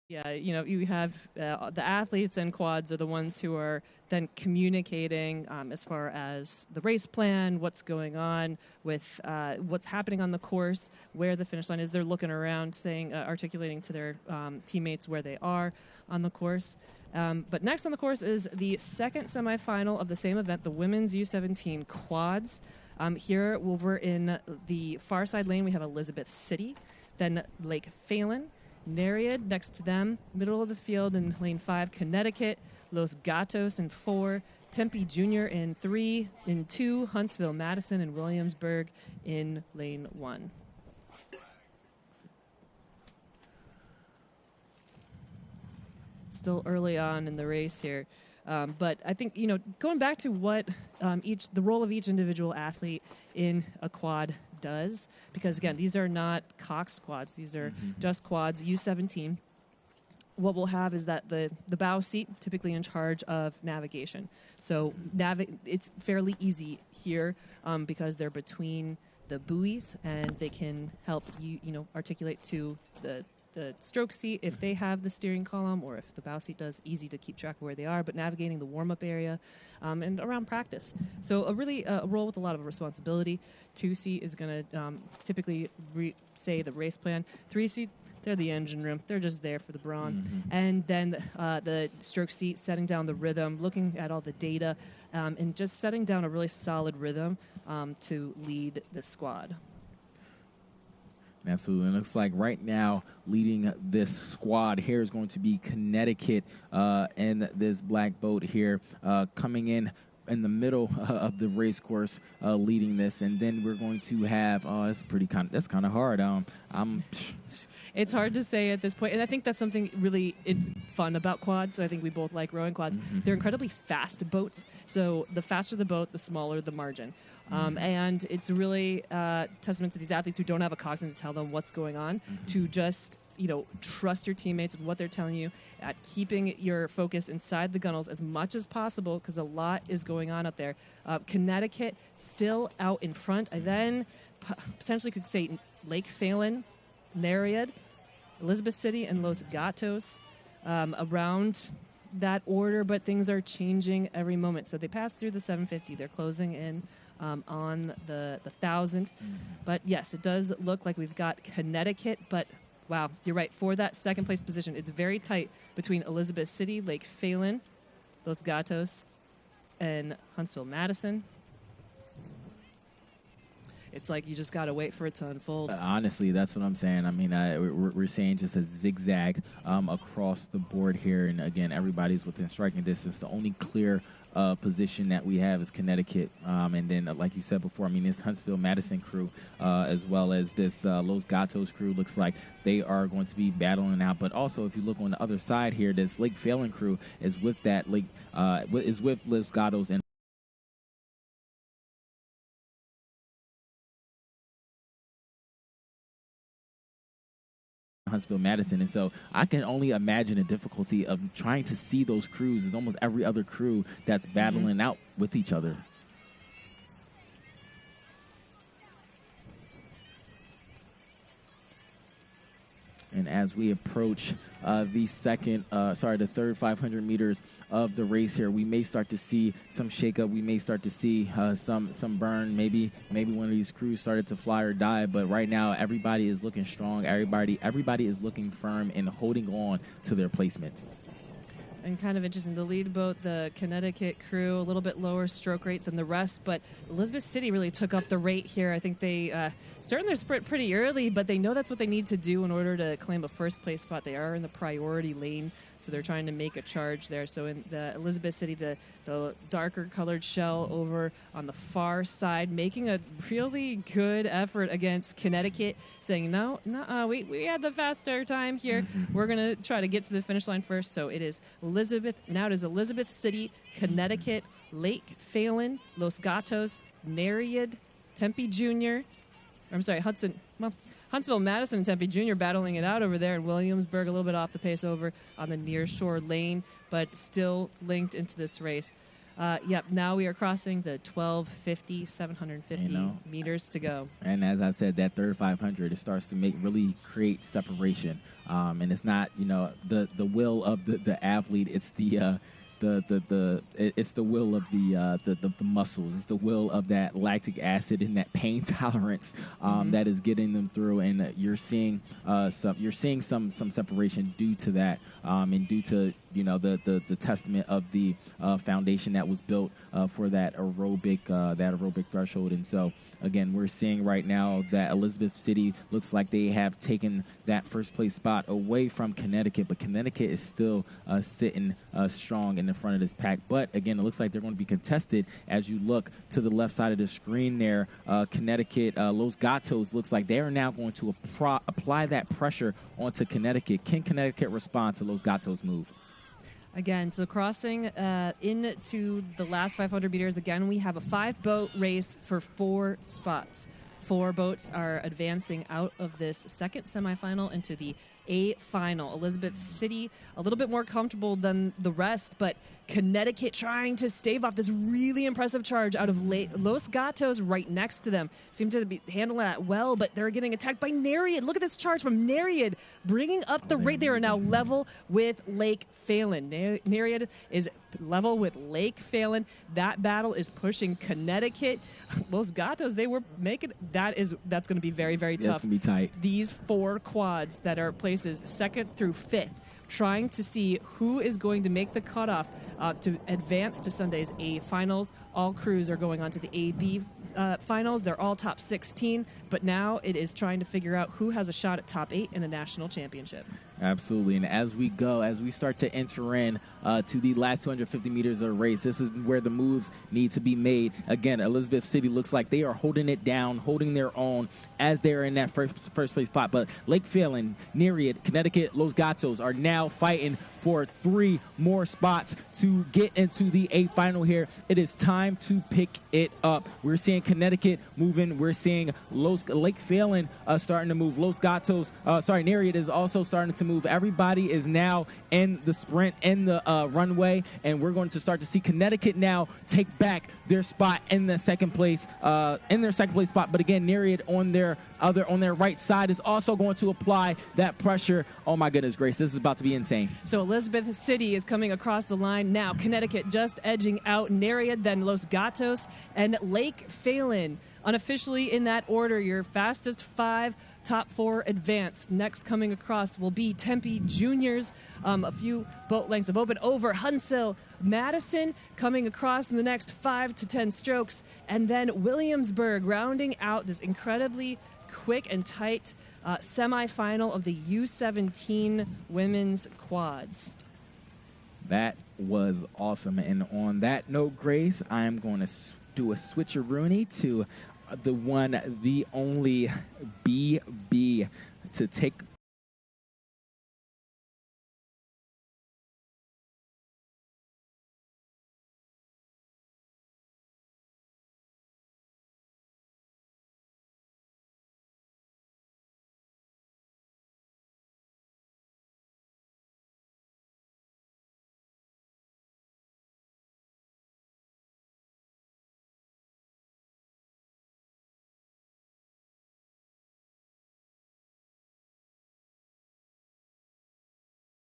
Yeah, you have the athletes and quads are the ones who are then communicating as far as the race plan, what's going on with what's happening on the course, where the finish line is. They're looking around, saying, articulating to their teammates where they are on the course. But next on the course is the second semifinal of the same event, the women's U17 quads. Here over in the far side lane, we have Elizabeth City, then Lake Phelan, Nereid next to them, middle of the field in lane 5, Connecticut, Los Gatos in 4, Tempe Junior in 3, in 2, Huntsville, Madison, and Williamsburg in lane 1. Still early on in the race here. But I think, going back to what the role of each individual athlete in a quad does, because, again, these are not coxed quads. These are just quads, U17. What we'll have is that the bow seat typically in charge of navigation. So it's fairly easy here because they're between the buoys, and they can help you articulate to the stroke seat if they have the steering column, or if the bow seat does, easy to keep track of where they are, but navigating the warm-up area and around practice. So a role with a lot of responsibility. 2-seat is going to typically say the race plan. 3-seat, they're the engine room. They're just there for the brawn. And then the stroke seat, setting down the rhythm, looking at all the data, and just setting down a really solid rhythm to lead the squad. Absolutely. It looks like right now leading this squad here is going to be Connecticut and this black boat here coming in the middle of the race course, leading this, and then we're going to have that's kind of hard. It's hard to say at this point, and I think that's something really fun about quads. So I think we both like rowing quads. They're incredibly fast boats, so the faster the boat, the smaller the margin. And it's really testament to these athletes who don't have a coxswain to tell them what's going on, to just trust your teammates and what they're telling you, at keeping your focus inside the gunnels as much as possible, because a lot is going on out there. Connecticut still out in front. I then potentially could say Lake Phelan, Nereid, Elizabeth City, and Los Gatos around that order, but things are changing every moment. So they passed through the 750. They're closing in on the 1,000. But yes, it does look like we've got Connecticut, but wow, you're right. For that second place position, it's very tight between Elizabeth City, Lake Phelan, Los Gatos, and Huntsville, Madison. It's like you just got to wait for it to unfold. Honestly, that's what I'm saying. I mean, we're saying just a zigzag across the board here. And, again, everybody's within striking distance. The only clear position that we have is Connecticut. And then, like you said before, I mean, this Huntsville-Madison crew as well as this Los Gatos crew looks like they are going to be battling out. But also, if you look on the other side here, this Lake Phelan crew is with that is with Los Gatos and Huntsville Madison, and so I can only imagine the difficulty of trying to see those crews. Is almost every other crew that's battling out with each other. And as we approach the third 500 meters of the race here, we may start to see some shakeup. We may start to see some burn. Maybe one of these crews started to fly or die. But right now, everybody is looking strong. Everybody is looking firm and holding on to their placements. And kind of interesting, the lead boat, the Connecticut crew, a little bit lower stroke rate than the rest, but Elizabeth City really took up the rate here. I think they started their sprint pretty early, but they know that's what they need to do in order to claim a first place spot. They are in the priority lane, so they're trying to make a charge there. So in the Elizabeth City, the darker colored shell over on the far side, making a really good effort against Connecticut, saying, no, we had the faster time here. We're going to try to get to the finish line first. So it is Elizabeth City, Connecticut, Lake Phelan, Los Gatos, Nereid, Tempe Junior. Huntsville, Madison, and Tempe Junior battling it out over there, and Williamsburg a little bit off the pace over on the near shore lane, but still linked into this race. Yep, now we are crossing the 1250, 750 meters to go. And as I said, that third 500, it starts to really create separation. And it's not, the will of the athlete. It's it's the will of the muscles. It's the will of that lactic acid and that pain tolerance that is getting them through. And you're seeing some separation due to that, and due to the testament of the foundation that was built for that aerobic threshold. And so again, we're seeing right now that Elizabeth City looks like they have taken that first place spot away from Connecticut, but Connecticut is still sitting strong in the front of this pack. But again, it looks like they're going to be contested as you look to the left side of the screen there. Connecticut, Los Gatos looks like they are now going to apply that pressure onto Connecticut. Can Connecticut respond to Los Gatos' move? Again, so crossing into the last 500 meters, again, we have a 5-boat race for 4 spots. 4 boats are advancing out of this second semifinal into the A final. Elizabeth City a little bit more comfortable than the rest, but Connecticut trying to stave off this really impressive charge out of Los Gatos right next to them. Seem to be handling that well, but they're getting attacked by Nereid. Look at this charge from Nereid, bringing up the rate. They are now level with Lake Phelan. Nereid is level with Lake Phelan. That battle is pushing Connecticut. Los Gatos, they were making that's going to be very, very tough. That's going to be tight. These 4 quads that are places 2nd through 5th, trying to see who is going to make the cutoff to advance to Sunday's A finals. All crews are going on to the AB finals. They're all top 16, but now it is trying to figure out who has a shot at top 8 in a national championship. Absolutely. And as we start to enter in to the last 250 meters of the race, this is where the moves need to be made. Again, Elizabeth City looks like they are holding it down, holding their own as they're in that first place spot. But Lake Phelan, Nereid, Connecticut, Los Gatos are now fighting for 3 more spots to get into the A final here. It is time to pick it up. We're seeing Connecticut moving. We're seeing Lake Phelan starting to move. Nereid is also starting to move. Everybody is now in the sprint, in the runway, and we're going to start to see Connecticut now take back their spot in the second place spot. But again, Nereid on their right side is also going to apply that pressure. Oh my goodness grace, this is about to be insane. So Elizabeth City is coming across the line now. Connecticut just edging out Nereid, then Los Gatos and Lake Phelan. Unofficially in that order, your fastest 5, top 4 advanced. Next coming across will be Tempe Juniors. A few boat lengths of open over. Hunsell, Madison coming across in the next 5 to 10 strokes. And then Williamsburg rounding out this incredibly quick and tight semifinal of the U17 women's quads. That was awesome. And on that note, Grace, I'm going to do a switcheroony to the one, the only BB to take